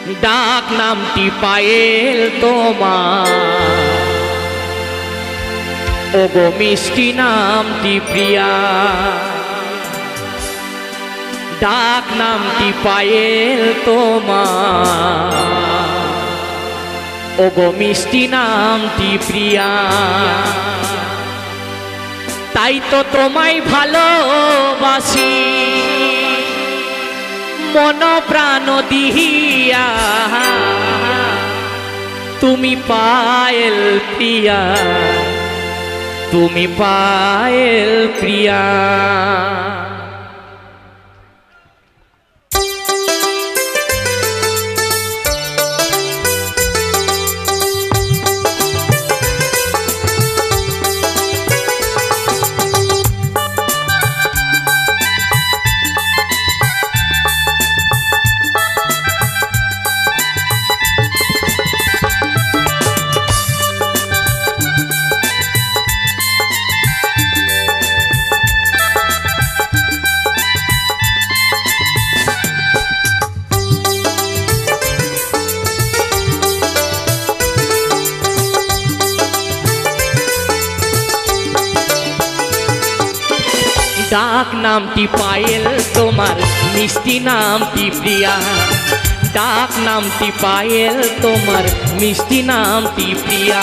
ডাক নামটি পায়েল তোমার, ওগো মিষ্টি নামটি প্রিয়া। ডাক নামটি পায়েল তোমার, ওগো মিষ্টি নামটি প্রিয়া। তাই তো তোমায় ভালোবাসি মন প্রাণ দিহিয়া, তুমি পায়েল প্রিয়া, তুমি পায়েল প্রিয়া। ডাক নামটি পায়েল তোমার, মিষ্টি নামটি প্রিয়া। ডাক নামটি পায়েল তোমার, মিষ্টি নামটি প্রিয়া।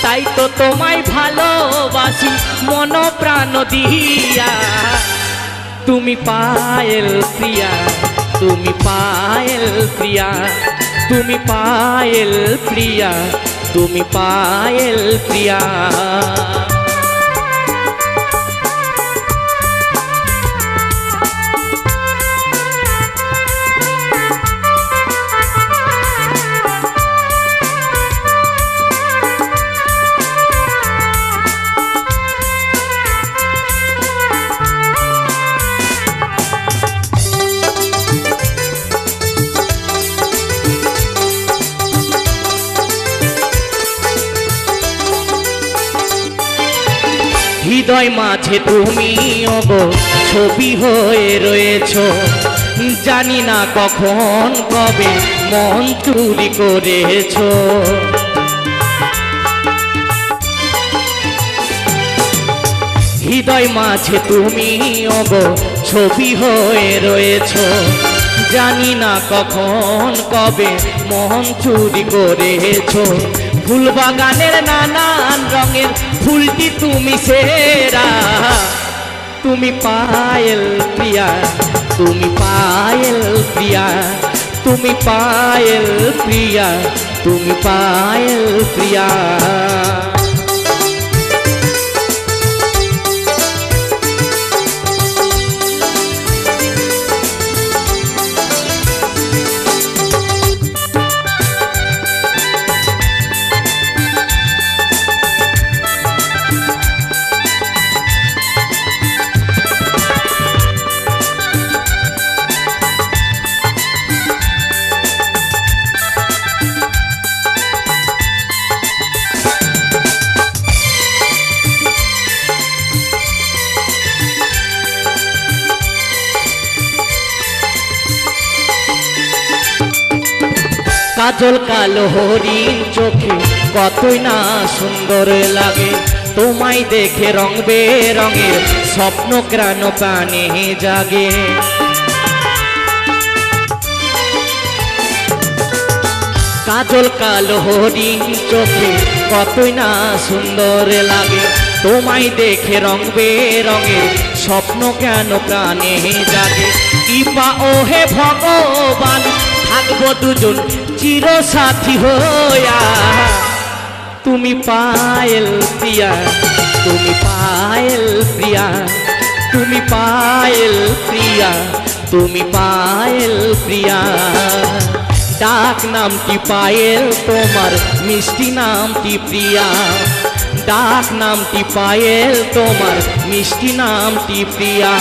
তাই তো তোমায় ভালোবাসি মন প্রাণ দিয়া, তুমি পায়েল প্রিয়া, তুমি পায়েল প্রিয়া, তুমি পায়েল প্রিয়া, তুমি পায়েল প্রিয়া। হৃদয় মাঝে তুমি ওগো ছবি হয়ে রয়েছ, জানি না কখন কবে মন চুরি করেছ। হৃদয় মাঝে তুমি ওগো ছবি হয়ে রয়েছ, জানি না কখন কবে মন চুরি করেছ। ফুল বাগানের নানান রঙের ফুলটি তুমি সেরা, তুমি পায়েল প্রিয়া, তুমি পায়েল প্রিয়া, তুমি পায়েল প্রিয়া, তুমি পায়েল প্রিয়া। কাজল কালো হরিণ চোখে কতই না সুন্দর লাগে, তোমায় দেখে রং বেরঙের স্বপ্ন প্রাণ প্রাণে জাগে। কাজল কালো হরিণ চোখে কতই না সুন্দর লাগে, তোমায় দেখে রং বেরঙের স্বপ্ন কেন প্রাণে জাগে। কৃপা ও হে ভগবান থাকবো দুজন চির সাথী হইয়া, তুমি পায়েল প্রিয়া, তুমি পায়েল প্রিয়া, তুমি পায়েল প্রিয়া, তুমি পায়েল প্রিয়া। ডাক নামটি পায়েল তোমার, মিষ্টি নামটি প্রিয়া। ডাক নামটি পায়েল তোমার, মিষ্টি নামটি প্রিয়া।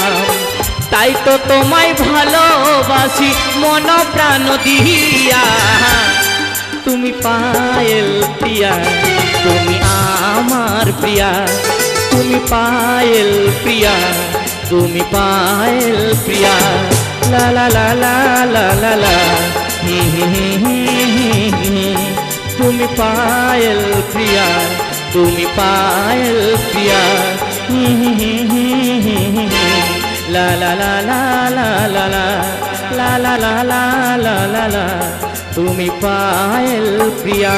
তাই তো তোমায় ভালোবাসি মন প্রাণ দিয়া, তুমি পায়েল প্রিয়া, তুমি আমার প্রিয়া, তুমি পায়েল প্রিয়া, তুমি পায়েল প্রিয়া। লা লা লা লা লা লা লা তুমি পায়েল প্রিয়া, তুমি পায়েল প্রিয়া, লা লা লা লা লা লা লা লা লা লা লা লা লা, তুমি পায়েল প্রিয়া।